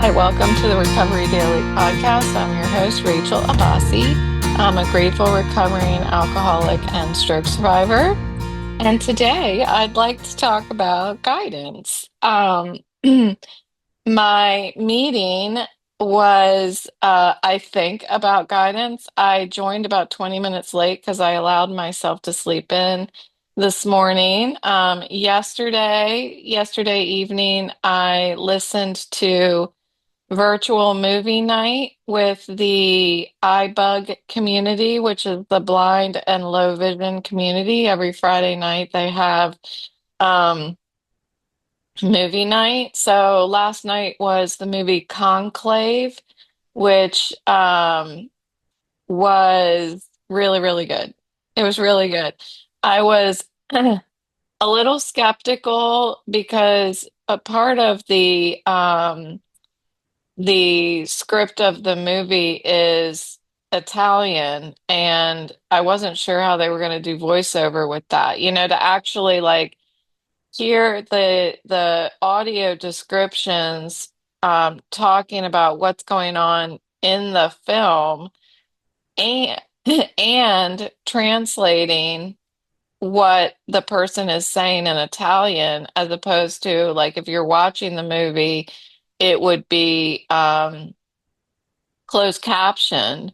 Hi, welcome to the Recovery Daily Podcast. I'm your host, Rachel Abasi. I'm a grateful recovering alcoholic and stroke survivor. And today I'd like to talk about guidance. My meeting was, I think, about guidance. I joined about 20 minutes late because I allowed myself to sleep in this morning. Yesterday evening, I listened to virtual movie night with the iBug community, which is the blind and low vision community. Every Friday night they have um, movie night. So last night was the movie Conclave, which was really, really good. It was really good. I was a little skeptical because a part of the script of the movie is Italian, and I wasn't sure how they were going to do voiceover with that. To actually like hear the audio descriptions talking about what's going on in the film and and translating what the person is saying in Italian, as opposed to like if you're watching the movie, it would be closed caption.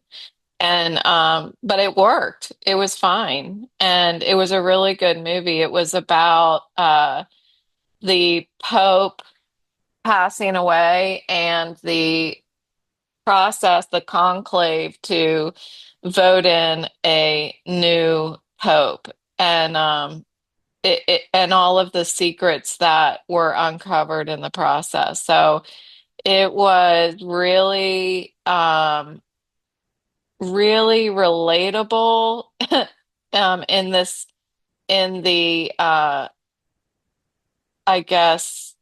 And but it worked. It was fine. And it was a really good movie. It was about the Pope passing away and the process, the conclave to vote in a new Pope. And and all of the secrets that were uncovered in the process. So it was really really relatable in this in the I guess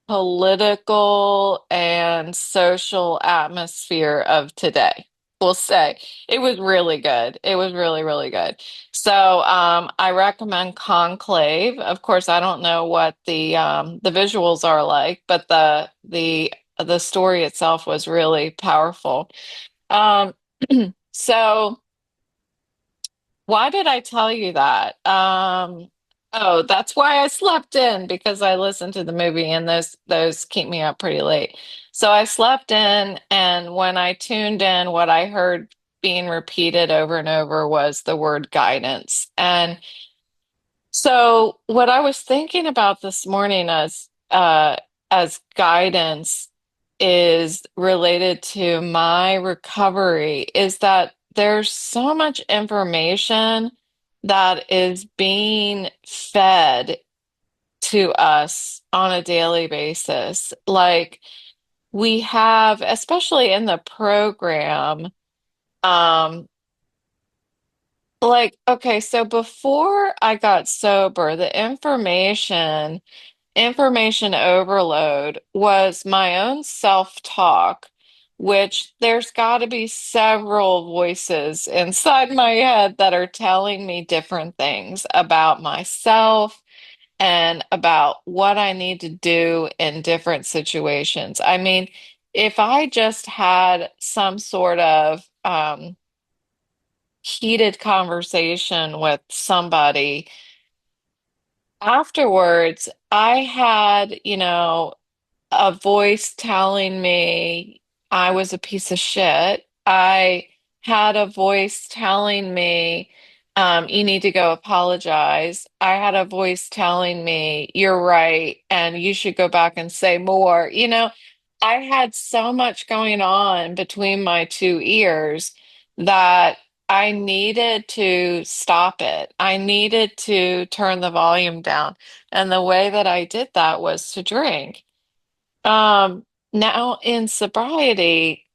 political and social atmosphere of today. We'll say it was really good. It was really, really good. So I recommend Conclave. Of course, I don't know what the visuals are like, but the story itself was really powerful. Um, so why did I tell you that? Oh, that's why I slept in because I listened to the movie and those keep me up pretty late. So I slept in, and when I tuned in, what I heard being repeated over and over was the word guidance. And so what I was thinking about this morning as guidance is related to my recovery is that there's so much information that is being fed to us on a daily basis. Like we have, especially in the program, um, like, okay, so before I got sober, the information overload was my own self-talk, which there's got to be several voices inside my head that are telling me different things about myself and about what I need to do in different situations. I mean, if I just had some sort of heated conversation with somebody afterwards, I had, a voice telling me I was a piece of shit. I had a voice telling me, you need to go apologize. I had a voice telling me, you're right, and you should go back and say more. I had so much going on between my two ears that I needed to stop it. I needed to turn the volume down. And the way that I did that was to drink. Now in sobriety,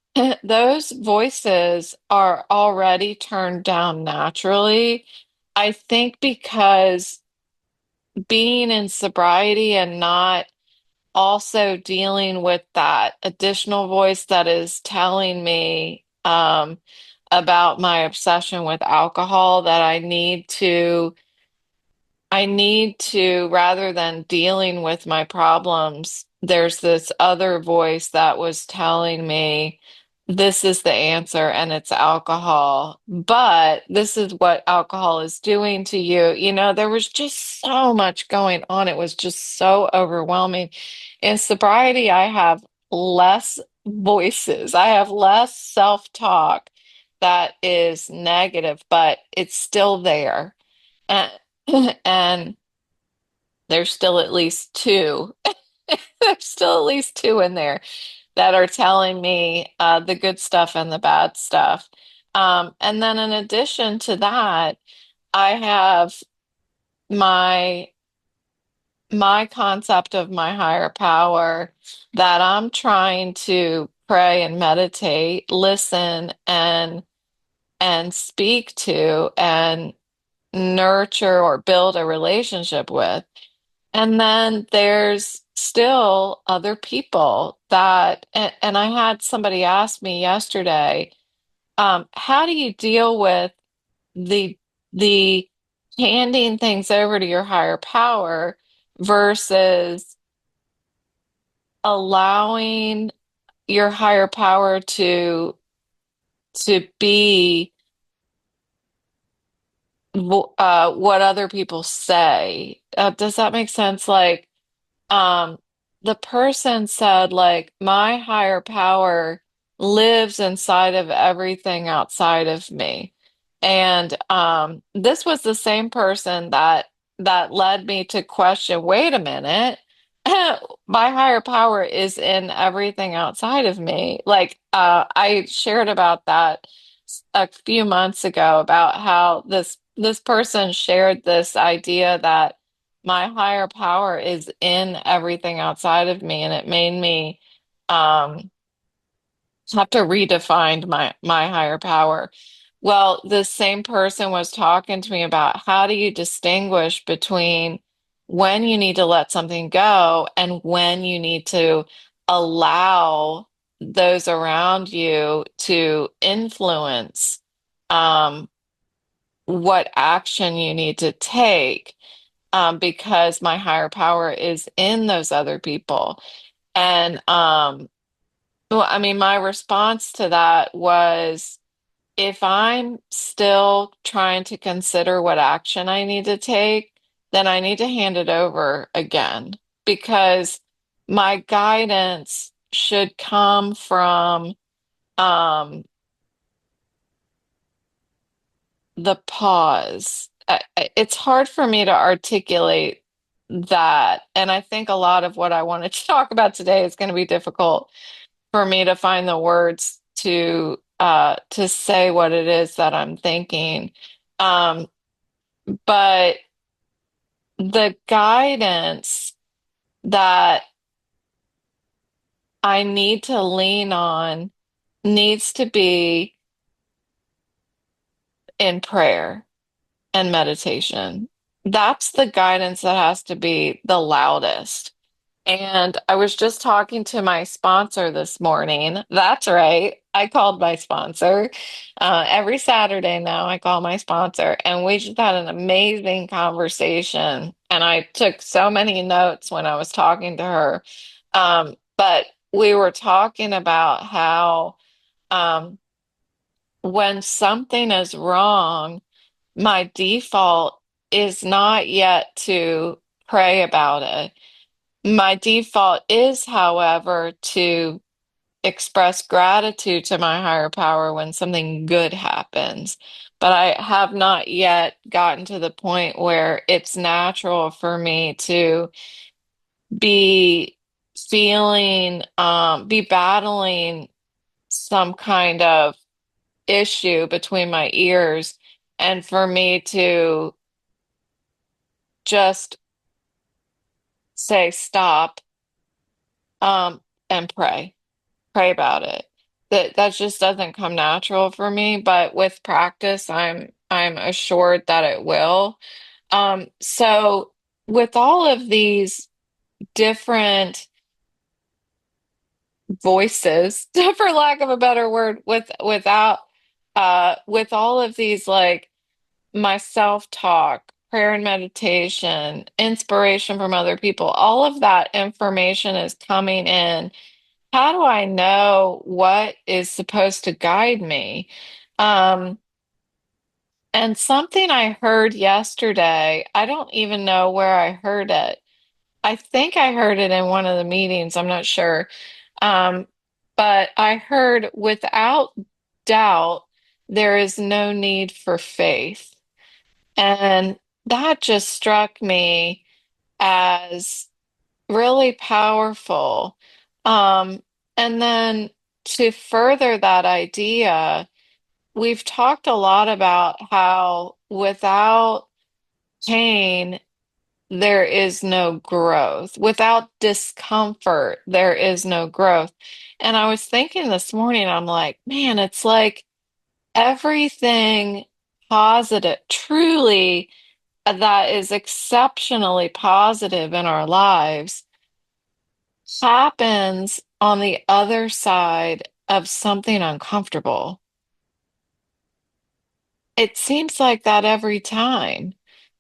those voices are already turned down naturally. I think because being in sobriety and not also dealing with that additional voice that is telling me about my obsession with alcohol, that I need to I need to, rather than dealing with my problems, there's this other voice that was telling me this is the answer and it's alcohol. But this is what alcohol is doing to you. You know, there was just so much going on. It was just so overwhelming. In sobriety, I have less voices, I have less self-talk that is negative, but it's still there. And and there's still at least two. There's still at least two in there that are telling me the good stuff and the bad stuff. And then in addition to that, I have my my concept of my higher power that I'm trying to pray and meditate, listen and speak to and nurture or build a relationship with. And then there's still other people and I had somebody ask me yesterday, how do you deal with the the handing things over to your higher power versus allowing your higher power to be what other people say? Does that make sense? Like, um, the person said, like, my higher power lives inside of everything outside of me. And this was the same person that led me to question, wait a minute, my higher power is in everything outside of me. Like, I shared about that a few months ago about how this person shared this idea that my higher power is in everything outside of me, and it made me um have to redefine my higher power. Well, the same person was talking to me about how do you distinguish between when you need to let something go and when you need to allow those around you to influence um, what action you need to take, because my higher power is in those other people. And well, I mean, my response to that was if I'm still trying to consider what action I need to take, then I need to hand it over again because my guidance should come from um, the pause. It's hard for me to articulate that. And I think a lot of what I wanted to talk about today is going to be difficult for me to find the words to say what it is that I'm thinking. Um, but the guidance that I need to lean on needs to be in prayer and meditation. That's the guidance that has to be the loudest. And I was just talking to my sponsor this morning. That's right. I called my sponsor. Every Saturday now, I call my sponsor, and we just had an amazing conversation. And I took so many notes when I was talking to her. But we were talking about how um, when something is wrong, my default is not yet to pray about it. My default is, however, to express gratitude to my higher power when something good happens. But I have not yet gotten to the point where it's natural for me to be be battling some kind of issue between my ears and for me to just say stop, um, and pray about it. That just doesn't come natural for me, but with practice, I'm assured that it will. So with all of these different voices, for lack of a better word, with all of these like my self-talk, prayer and meditation, inspiration from other people, all of that information is coming in. How do I know what is supposed to guide me? Um, and something I heard yesterday, I don't even know where I heard it. I think I heard it in one of the meetings, I'm not sure. Um, but I heard without doubt, there is no need for faith. And that just struck me as really powerful. Um, and then to further that idea, we've talked a lot about how without pain, there is no growth. Without discomfort, there is no growth. And I was thinking this morning, I'm like, man, it's like everything positive, truly, that is exceptionally positive in our lives happens on the other side of something uncomfortable. It seems like that every time.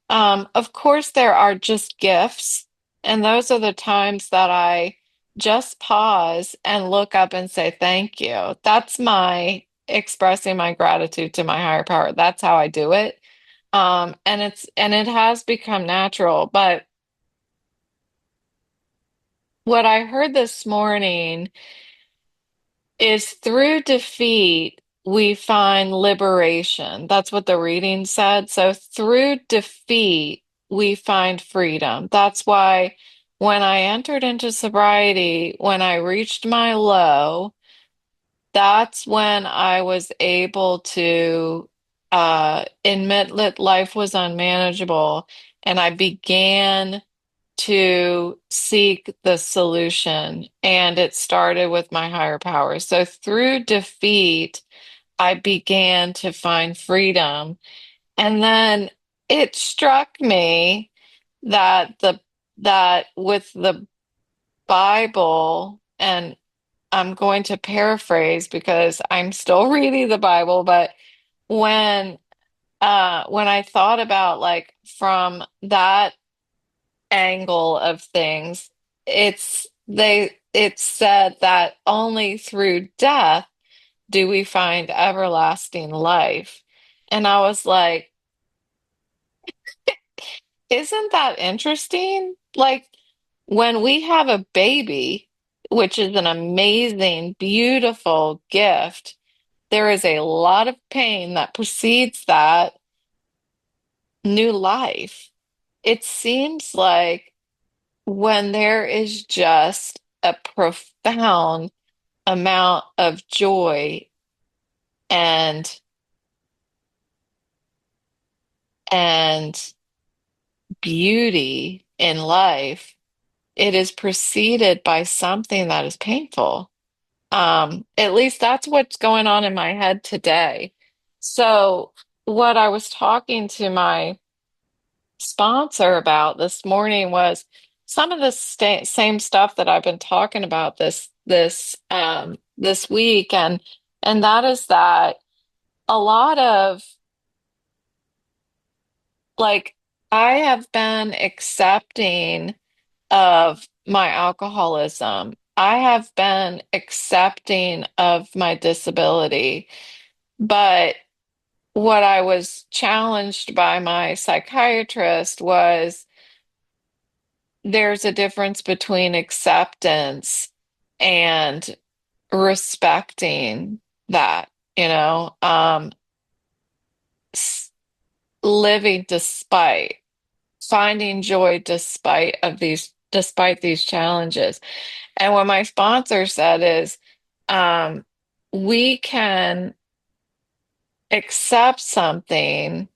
Of course, there are just gifts, and those are the times that I just pause and look up and say, thank you. That's my expressing my gratitude to my higher power. That's how I do it. And it has become natural. But what I heard this morning is through defeat, we find liberation. That's what the reading said. So through defeat, we find freedom. That's why when I entered into sobriety, when I reached my low, that's when I was able to admit that life was unmanageable. And I began to seek the solution. And it started with my higher power. So through defeat, I began to find freedom. And then it struck me that that with the Bible, and I'm going to paraphrase because I'm still reading the Bible, but when when I thought about like from that angle of things, it said that only through death do we find everlasting life. And I was like, isn't that interesting? Like when we have a baby, which is an amazing, beautiful gift, there is a lot of pain that precedes that new life. It seems like when there is just a profound amount of joy and and beauty in life, it is preceded by something that is painful. At least that's what's going on in my head today. So, what I was talking to my sponsor about this morning was some of the same stuff that I've been talking about this week, and that is that a lot of like I have been accepting of my alcoholism. I have been accepting of my disability, but what I was challenged by my psychiatrist was there's a difference between acceptance and respecting that, you know, s- living despite, finding joy despite these challenges. And what my sponsor said is, um, we can accept something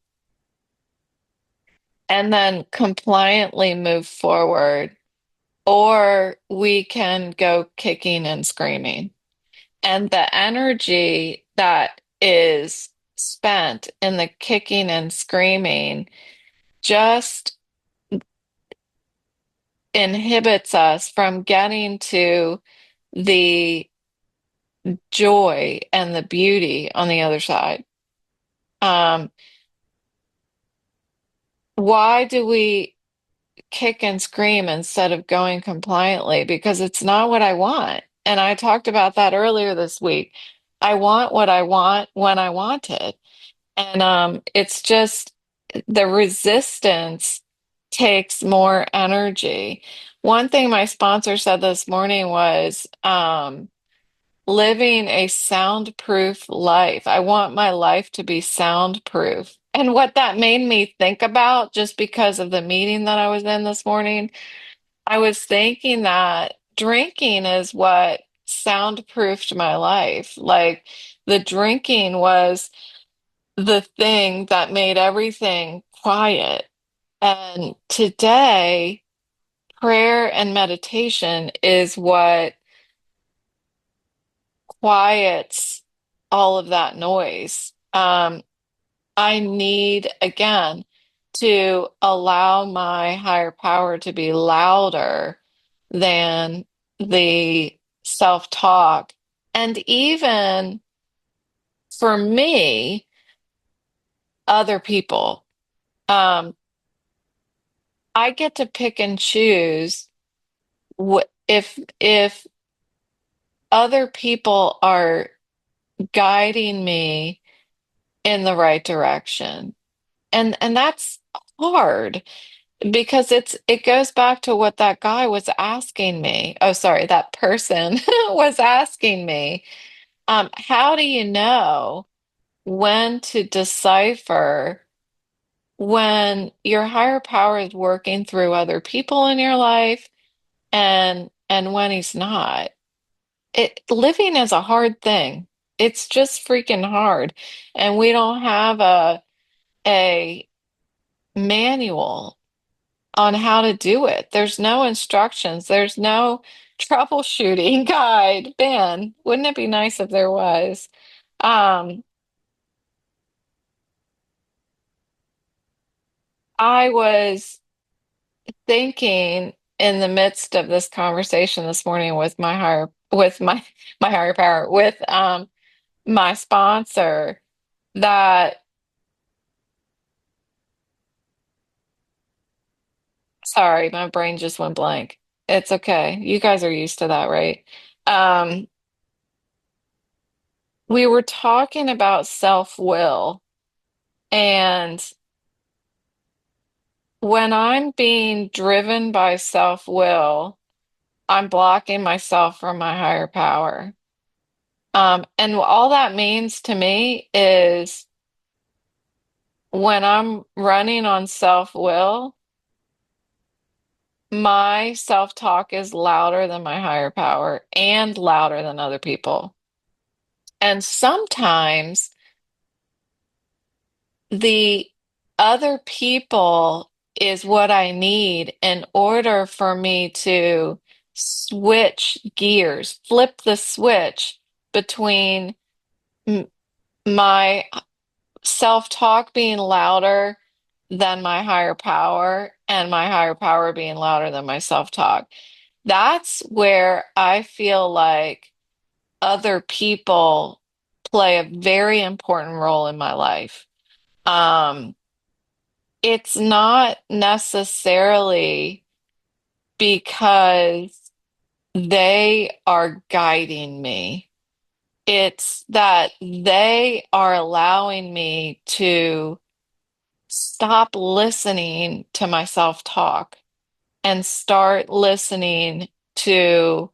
and then compliantly move forward, or we can go kicking and screaming. And the energy that is spent in the kicking and screaming just inhibits us from getting to the joy and the beauty on the other side. Um, why do we kick and scream instead of going compliantly? Because it's not what I want. And I talked about that earlier this week. I want what I want when I want it. And it's just the resistance takes more energy. One thing my sponsor said this morning was living a soundproof life. I want my life to be soundproof. And what that made me think about, just because of the meeting that I was in this morning, I was thinking that drinking is what soundproofed my life. Like the drinking was the thing that made everything quiet. And today, prayer and meditation is what quiets all of that noise. I need, again, to allow my higher power to be louder than the self-talk. And even for me, other people. Um, I get to pick and choose if other people are guiding me in the right direction. And that's hard because it goes back to what that guy was asking me. Oh, sorry, that person was asking me. How do you know when to decipher when your higher power is working through other people in your life and when he's not? Living is a hard thing. It's just freaking hard. And we don't have a manual on how to do it. There's no instructions. There's no troubleshooting guide. Ben, wouldn't it be nice if there was? Um, I was thinking in the midst of this conversation this morning with my higher power, with my sponsor, that sorry, my brain just went blank. It's okay. You guys are used to that, right? Um, we were talking about self-will, and when I'm being driven by self-will, I'm blocking myself from my higher power. And all that means to me is when I'm running on self-will, my self-talk is louder than my higher power and louder than other people. And sometimes the other people is what I need in order for me to switch gears, flip the switch between m my self-talk being louder than my higher power and my higher power being louder than my self-talk. That's where I feel like other people play a very important role in my life. Um, it's not necessarily because they are guiding me. It's that they are allowing me to stop listening to my self-talk and start listening to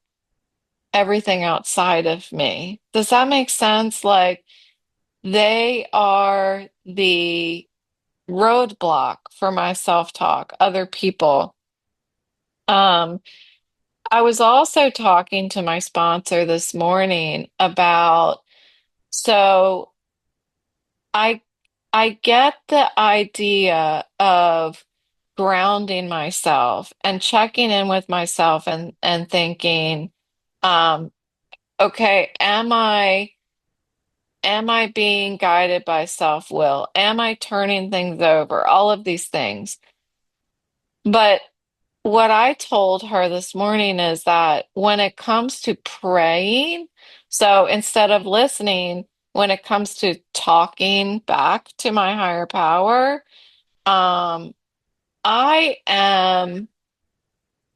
everything outside of me. Does that make sense? Like they are the roadblock for my self-talk, other people. Um, I was also talking to my sponsor this morning about, so I I get the idea of grounding myself and checking in with myself and thinking, um, okay, am I being guided by self-will? Am I turning things over? All of these things. But what I told her this morning is that when it comes to praying, so instead of listening, when it comes to talking back to my higher power, I am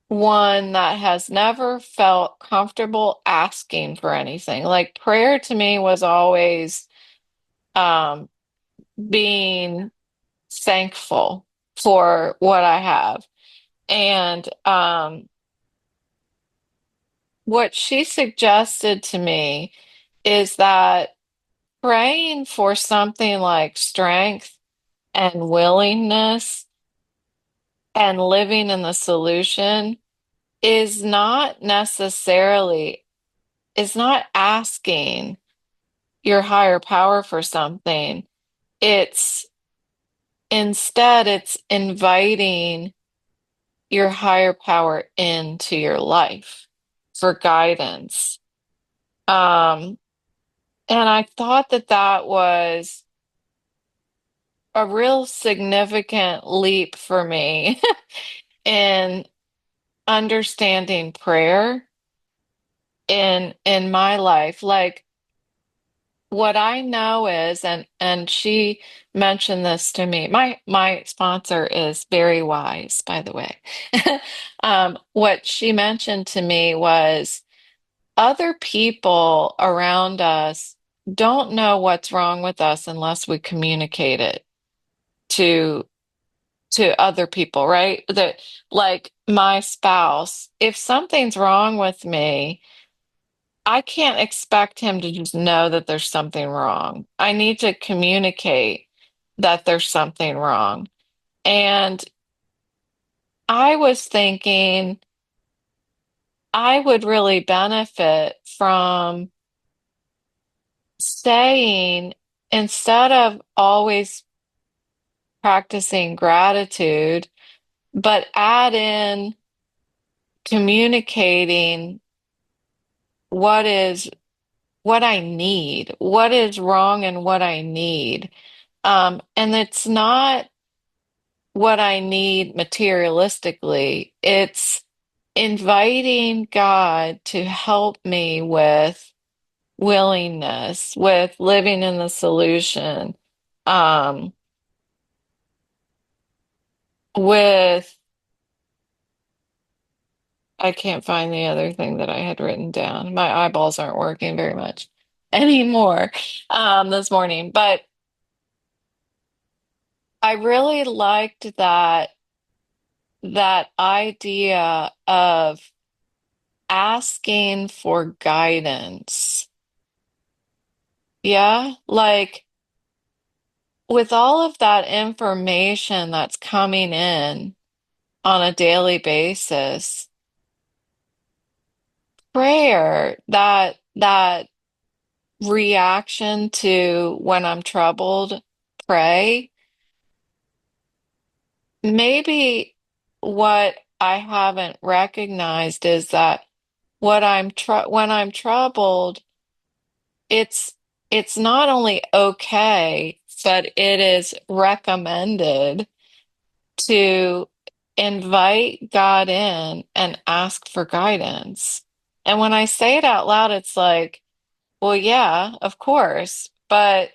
one that has never felt comfortable asking for anything. Like prayer to me was always um, being thankful for what I have. And what she suggested to me is that praying for something like strength and willingness and living in the solution is not necessarily, is not asking your higher power for something. It's instead, it's inviting your higher power into your life for guidance. Um, and I thought that that was a real significant leap for me in understanding prayer in my life. Like what I know is, and she mentioned this to me. My sponsor is very wise, by the way. What she mentioned to me was other people around us don't know what's wrong with us unless we communicate it to other people, right? That like my spouse, if something's wrong with me, I can't expect him to just know that there's something wrong. I need to communicate that there's something wrong. And I was thinking I would really benefit from saying, instead of always practicing gratitude, but add in communicating what is what I need, what is wrong and what I need. And it's not what I need materialistically. It's inviting God to help me with willingness, with living in the solution, um, with I can't find the other thing that I had written down. My eyeballs aren't working very much anymore this morning, but I really liked that idea of asking for guidance. Yeah, like with all of that information that's coming in on a daily basis, prayer, that reaction to when I'm troubled, pray, maybe what I haven't recognized is that when I'm troubled, it's it's not only okay, but it is recommended to invite God in and ask for guidance. And when I say it out loud, it's like, well, yeah, of course, but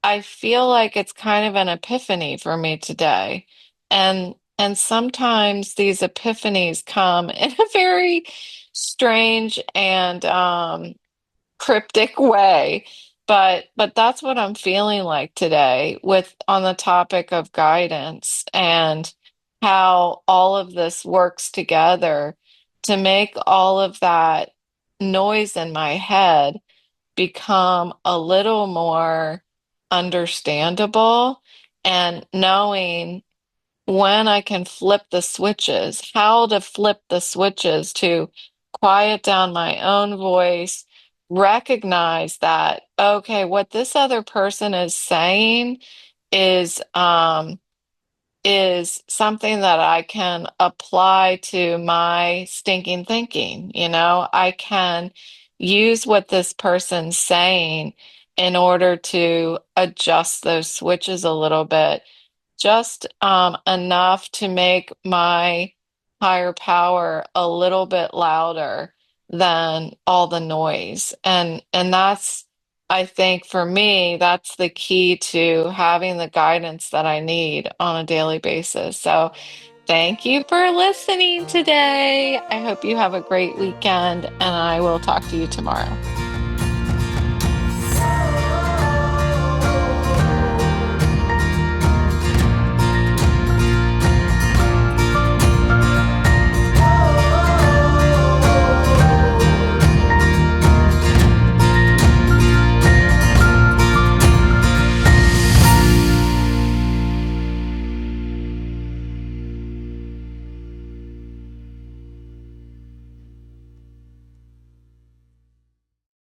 I feel like it's kind of an epiphany for me today. And sometimes these epiphanies come in a very strange and cryptic way. But that's what I'm feeling like today with on the topic of guidance and how all of this works together to make all of that noise in my head become a little more understandable and knowing when I can flip the switches, how to flip the switches to quiet down my own voice, recognize that, okay, what this other person is saying is something that I can apply to my stinking thinking. You know, I can use what this person's saying in order to adjust those switches a little bit, just enough to make my higher power a little bit louder than all the noise. And I think for me, that's the key to having the guidance that I need on a daily basis. So thank you for listening today. I hope you have a great weekend, and I will talk to you tomorrow.